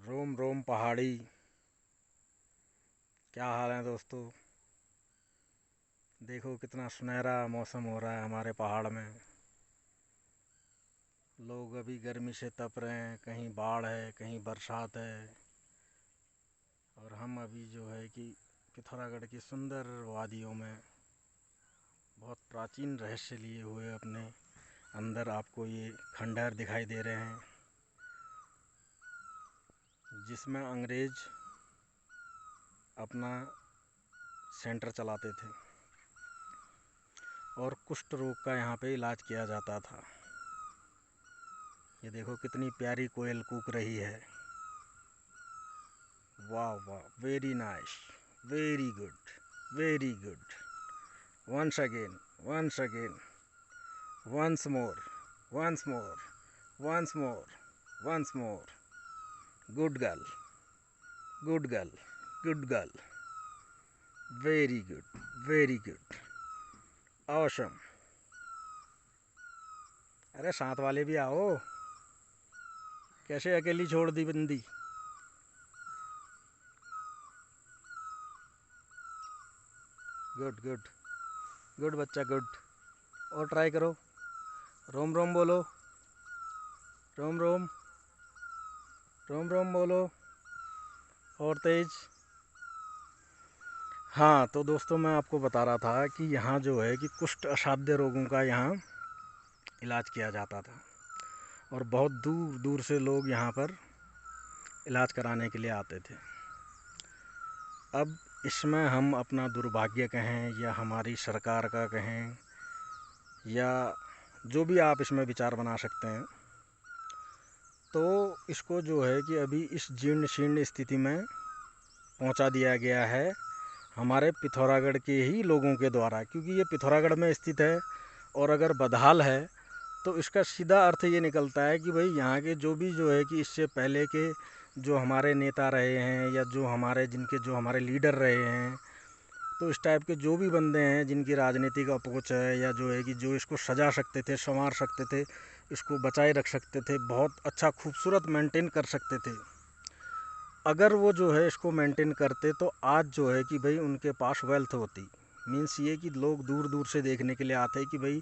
रोम रोम पहाड़ी। क्या हाल है दोस्तों। देखो कितना सुनहरा मौसम हो रहा है हमारे पहाड़ में। लोग अभी गर्मी से तप रहे हैं, कहीं बाढ़ है कहीं बरसात है। और हम अभी जो है कि पिथौरागढ़ की सुंदर वादियों में बहुत प्राचीन रहस्य लिए हुए अपने अंदर आपको ये खंडहर दिखाई दे रहे हैं, जिसमें अंग्रेज अपना सेंटर चलाते थे और कुष्ठ रोग का यहाँ पे इलाज किया जाता था। ये देखो कितनी प्यारी कोयल कूक रही है। वाह वाह, very nice, very good, very good. Once again, once again, once more, once more, once more, once more. Good girl, good girl, good girl, very good, very good, awesome. अरे साथ वाले भी आओ, कैसे अकेली छोड़ दी बंदी। गुड गुड, गुड बच्चा, गुड। और ट्राई करो, रोम रोम बोलो, रोम रोम, रोम रोम बोलो, और तेज। हाँ तो दोस्तों, मैं आपको बता रहा था कि यहाँ जो है कि कुष्ठ असाध्य रोगों का यहाँ इलाज किया जाता था और बहुत दूर दूर से लोग यहाँ पर इलाज कराने के लिए आते थे। अब इसमें हम अपना दुर्भाग्य कहें या हमारी सरकार का कहें या जो भी आप इसमें विचार बना सकते हैं, तो इसको जो है कि अभी इस जीर्ण शीर्ण स्थिति में पहुंचा दिया गया है हमारे पिथौरागढ़ के ही लोगों के द्वारा, क्योंकि ये पिथौरागढ़ में स्थित है। और अगर बदहाल है तो इसका सीधा अर्थ ये निकलता है कि भाई यहाँ के जो भी जो है कि इससे पहले के जो हमारे नेता रहे हैं या जो हमारे जो हमारे लीडर रहे हैं, तो इस टाइप के जो भी बंदे हैं जिनकी राजनीतिक अप्रोच है या जो है कि जो इसको सजा सकते थे, संवार सकते थे, इसको बचाए रख सकते थे, बहुत अच्छा खूबसूरत मेंटेन कर सकते थे, अगर वो जो है इसको मेंटेन करते तो आज जो है कि भाई उनके पास वेल्थ होती। मीन्स ये कि लोग दूर दूर से देखने के लिए आते कि भाई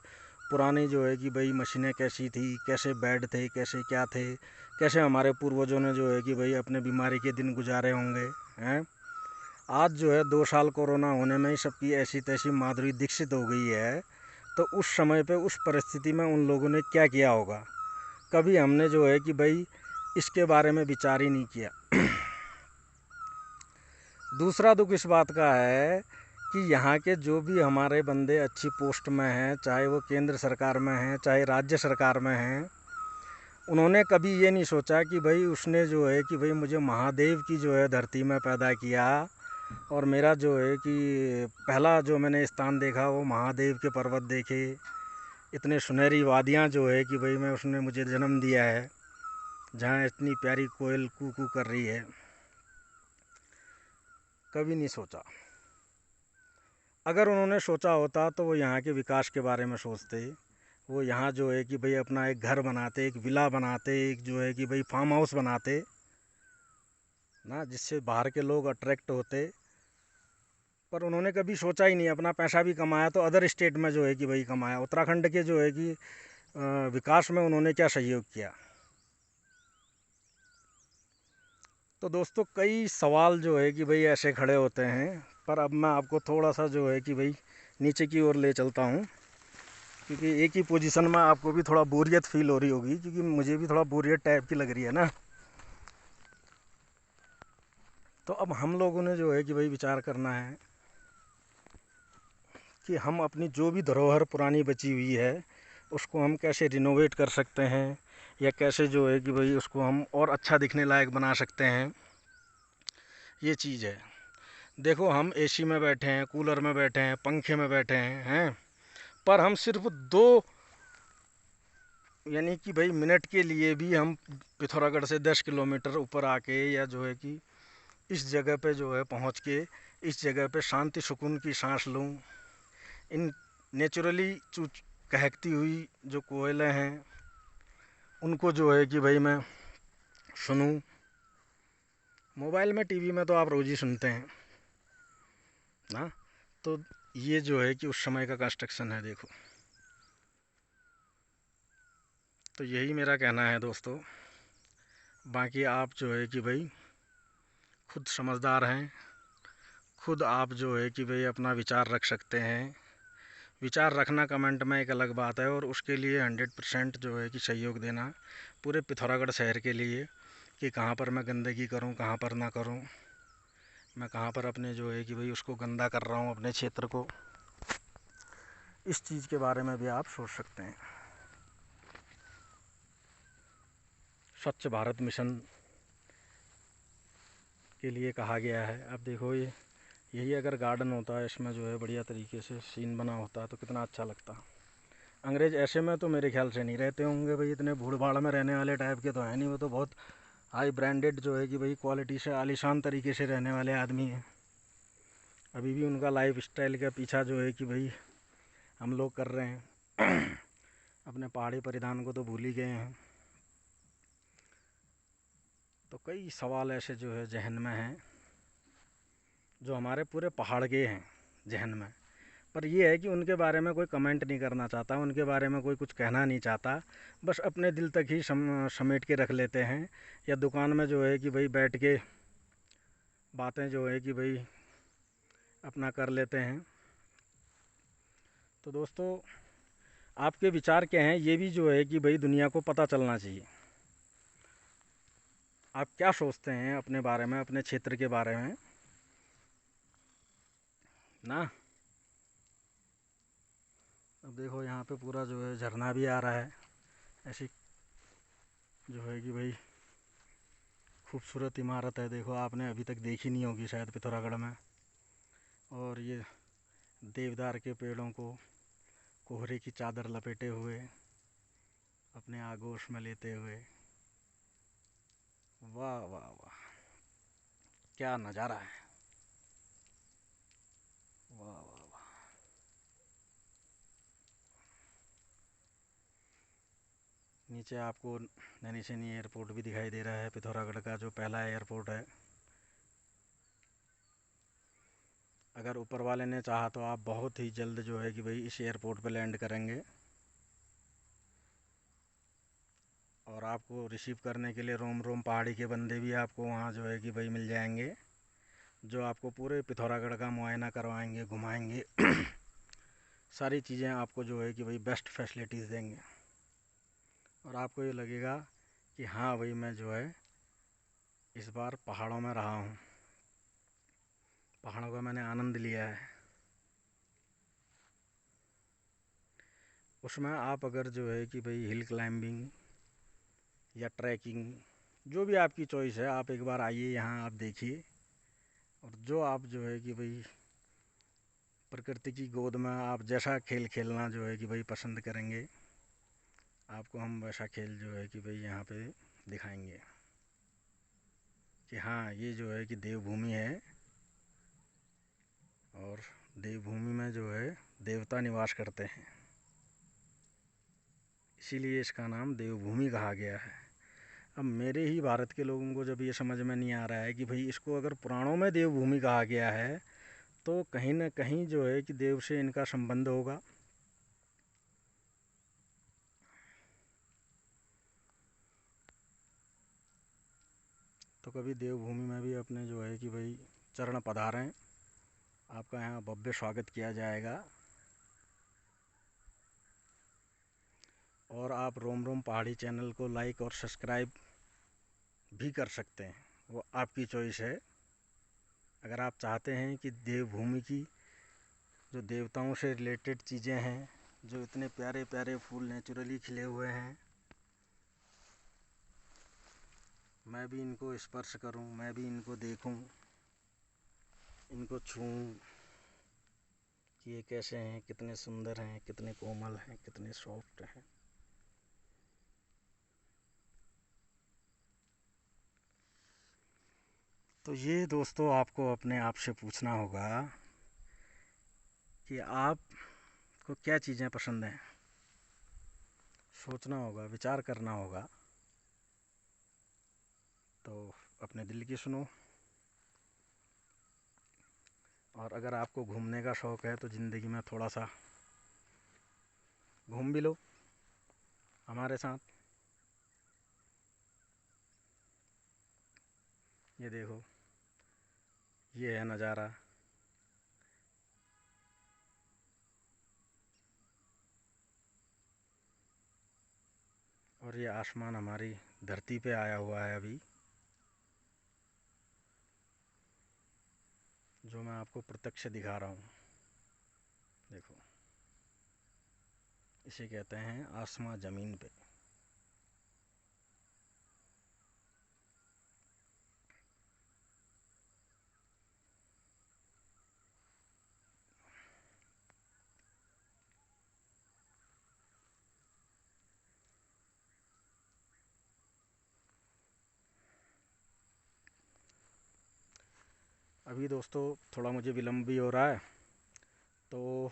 पुराने जो है कि भाई मशीनें कैसी थी, कैसे बेड थे, कैसे क्या थे, कैसे हमारे पूर्वजों ने जो है कि भाई अपने बीमारी के दिन गुजारे होंगे हैं। आज जो है 2 साल कोरोना होने में ही सबकी ऐसी तैसी माधुरी दीक्षित हो गई है, तो उस समय पे उस परिस्थिति में उन लोगों ने क्या किया होगा, कभी हमने जो है कि भाई इसके बारे में विचार ही नहीं किया। दूसरा दुख इस बात का है कि यहाँ के जो भी हमारे बंदे अच्छी पोस्ट में हैं, चाहे वो केंद्र सरकार में हैं चाहे राज्य सरकार में हैं, उन्होंने कभी ये नहीं सोचा कि भाई उसने जो है कि भाई मुझे महादेव की जो है धरती में पैदा किया और मेरा जो है कि पहला जो मैंने स्थान देखा वो महादेव के पर्वत देखे, इतने सुनहरी वादियाँ जो है कि भाई मैं उसने मुझे जन्म दिया है, जहाँ इतनी प्यारी कोयल कू कू कर रही है। कभी नहीं सोचा। अगर उन्होंने सोचा होता तो वो यहाँ के विकास के बारे में सोचते, वो यहाँ जो है कि भाई अपना एक घर बनाते, एक विला बनाते, एक जो है कि भाई फार्म हाउस बनाते ना, जिससे बाहर के लोग अट्रैक्ट होते। पर उन्होंने कभी सोचा ही नहीं, अपना पैसा भी कमाया तो अदर स्टेट में जो है कि भाई कमाया, उत्तराखंड के जो है कि विकास में उन्होंने क्या सहयोग किया। तो दोस्तों कई सवाल जो है कि भाई ऐसे खड़े होते हैं, पर अब मैं आपको थोड़ा सा जो है कि भाई नीचे की ओर ले चलता हूँ, क्योंकि एक ही पोजीशन में आपको भी थोड़ा बोरियत फील हो रही होगी, क्योंकि मुझे भी थोड़ा बोरियत टाइप की लग रही है ना। तो अब हम लोगों ने जो है कि भाई विचार करना है कि हम अपनी जो भी धरोहर पुरानी बची हुई है उसको हम कैसे रिनोवेट कर सकते हैं, या कैसे जो है कि भाई उसको हम और अच्छा दिखने लायक बना सकते हैं। ये चीज़ है। देखो हम एसी में बैठे हैं, कूलर में बैठे हैं, पंखे में बैठे हैं, पर हम सिर्फ दो यानी कि भाई मिनट के लिए भी हम पिथौरागढ़ से 10 किलोमीटर ऊपर आके या जो है कि इस जगह पे जो है पहुंच के इस जगह पे शांति सुकून की सांस लूं, इन नेचुरली कहकती हुई जो कोयलें हैं उनको जो है कि भाई मैं सुनूं, मोबाइल में, टीवी में तो आप रोज़ ही सुनते हैं ना। तो ये जो है कि उस समय का कंस्ट्रक्शन है, देखो। तो यही मेरा कहना है दोस्तों। बाकी आप जो है कि भाई खुद समझदार हैं, खुद आप जो है कि भाई अपना विचार रख सकते हैं। विचार रखना कमेंट में एक अलग बात है, और उसके लिए 100% जो है कि सहयोग देना पूरे पिथौरागढ़ शहर के लिए, कि कहाँ पर मैं गंदगी करूँ, कहाँ पर ना करूँ, मैं कहाँ पर अपने जो है कि भाई उसको गंदा कर रहा हूँ अपने क्षेत्र को। इस चीज़ के बारे में भी आप सोच सकते हैं। स्वच्छ भारत मिशन के लिए कहा गया है। अब देखो, ये यही अगर गार्डन होता है, इसमें जो है बढ़िया तरीके से सीन बना होता तो कितना अच्छा लगता। अंग्रेज़ ऐसे में तो मेरे ख्याल से नहीं रहते होंगे भाई, इतने भूड़ भाड़ में रहने वाले टाइप के तो हैं नहीं। वो तो बहुत हाई ब्रांडेड जो है कि भाई क्वालिटी से आलीशान तरीके से रहने वाले आदमी हैं। अभी भी उनका लाइफ स्टाइल का पीछा जो है कि भाई हम लोग कर रहे हैं। अपने पहाड़ी परिधान को तो भूल ही गए हैं। तो कई सवाल ऐसे जो है जहन में हैं, जो हमारे पूरे पहाड़ के हैं जहन में, पर ये है कि उनके बारे में कोई कमेंट नहीं करना चाहता, उनके बारे में कोई कुछ कहना नहीं चाहता। बस अपने दिल तक ही समेट के रख लेते हैं, या दुकान में जो है कि भाई बैठ के बातें जो है कि भाई अपना कर लेते हैं। तो दोस्तों, आपके विचार क्या हैं, ये भी जो है कि भाई दुनिया को पता चलना चाहिए। आप क्या सोचते हैं अपने बारे में, अपने क्षेत्र के बारे में ना। अब देखो, यहाँ पे पूरा जो है झरना भी आ रहा है। ऐसी जो है कि भाई खूबसूरत इमारत है, देखो आपने अभी तक देखी नहीं होगी शायद पिथौरागढ़ में। और ये देवदार के पेड़ों को कोहरे की चादर लपेटे हुए अपने आगोश में लेते हुए, वाह वाह वाह, क्या नज़ारा है, वाह वाह वाह। नीचे आपको नैनीसैनी एयरपोर्ट भी दिखाई दे रहा है, पिथौरागढ़ का जो पहला एयरपोर्ट है। अगर ऊपर वाले ने चाहा तो आप बहुत ही जल्द जो है कि भाई इस एयरपोर्ट पर लैंड करेंगे, और आपको रिसीव करने के लिए रोम रोम पहाड़ी के बंदे भी आपको वहाँ जो है कि भाई मिल जाएंगे, जो आपको पूरे पिथौरागढ़ का मुआयना करवाएंगे, घुमाएंगे। सारी चीज़ें आपको जो है कि भाई बेस्ट फैसिलिटीज़ देंगे, और आपको ये लगेगा कि हाँ भाई मैं जो है इस बार पहाड़ों में रहा हूँ, पहाड़ों का मैंने आनंद लिया है। उसमें आप अगर जो है कि भाई हिल क्लाइंबिंग या ट्रैकिंग, जो भी आपकी चॉइस है, आप एक बार आइए यहाँ, आप देखिए। और जो आप जो है कि भाई प्रकृति की गोद में आप जैसा खेल खेलना जो है कि भाई पसंद करेंगे, आपको हम वैसा खेल जो है कि भाई यहाँ पे दिखाएंगे कि हाँ ये जो है कि देवभूमि है, और देवभूमि में जो है देवता निवास करते हैं, इसीलिए इसका नाम देवभूमि कहा गया है। अब मेरे ही भारत के लोगों को जब ये समझ में नहीं आ रहा है कि भाई इसको अगर पुराणों में देवभूमि कहा गया है, तो कहीं ना कहीं जो है कि देव से इनका संबंध होगा। तो कभी देवभूमि में भी अपने जो है कि भाई चरण पधारें, आपका यहाँ भव्य स्वागत किया जाएगा। और आप रोम रोम पहाड़ी चैनल को लाइक और सब्सक्राइब भी कर सकते हैं, वो आपकी चॉइस है। अगर आप चाहते हैं कि देवभूमि की जो देवताओं से रिलेटेड चीज़ें हैं, जो इतने प्यारे प्यारे फूल नेचुरली खिले हुए हैं, मैं भी इनको स्पर्श करूं, मैं भी इनको देखूं, इनको छूऊं कि ये कैसे हैं, कितने सुंदर हैं, कितने कोमल हैं, कितने सॉफ्ट हैं। तो ये दोस्तों आपको अपने आप से पूछना होगा कि आपको क्या चीज़ें पसंद हैं, सोचना होगा, विचार करना होगा। तो अपने दिल की सुनो। और अगर आपको घूमने का शौक़ है तो ज़िंदगी में थोड़ा सा घूम भी लो हमारे साथ। ये देखो, ये है नज़ारा। और ये आसमान हमारी धरती पे आया हुआ है अभी, जो मैं आपको प्रत्यक्ष दिखा रहा हूँ। देखो, इसे कहते हैं आसमां ज़मीन पे। अभी दोस्तों थोड़ा मुझे विलम्ब भी हो रहा है, तो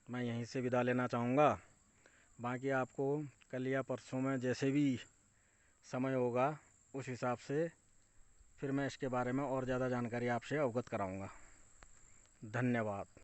मैं यहीं से विदा लेना चाहूँगा। बाकी आपको कल या परसों में जैसे भी समय होगा उस हिसाब से फिर मैं इसके बारे में और ज़्यादा जानकारी आपसे अवगत कराऊँगा। धन्यवाद।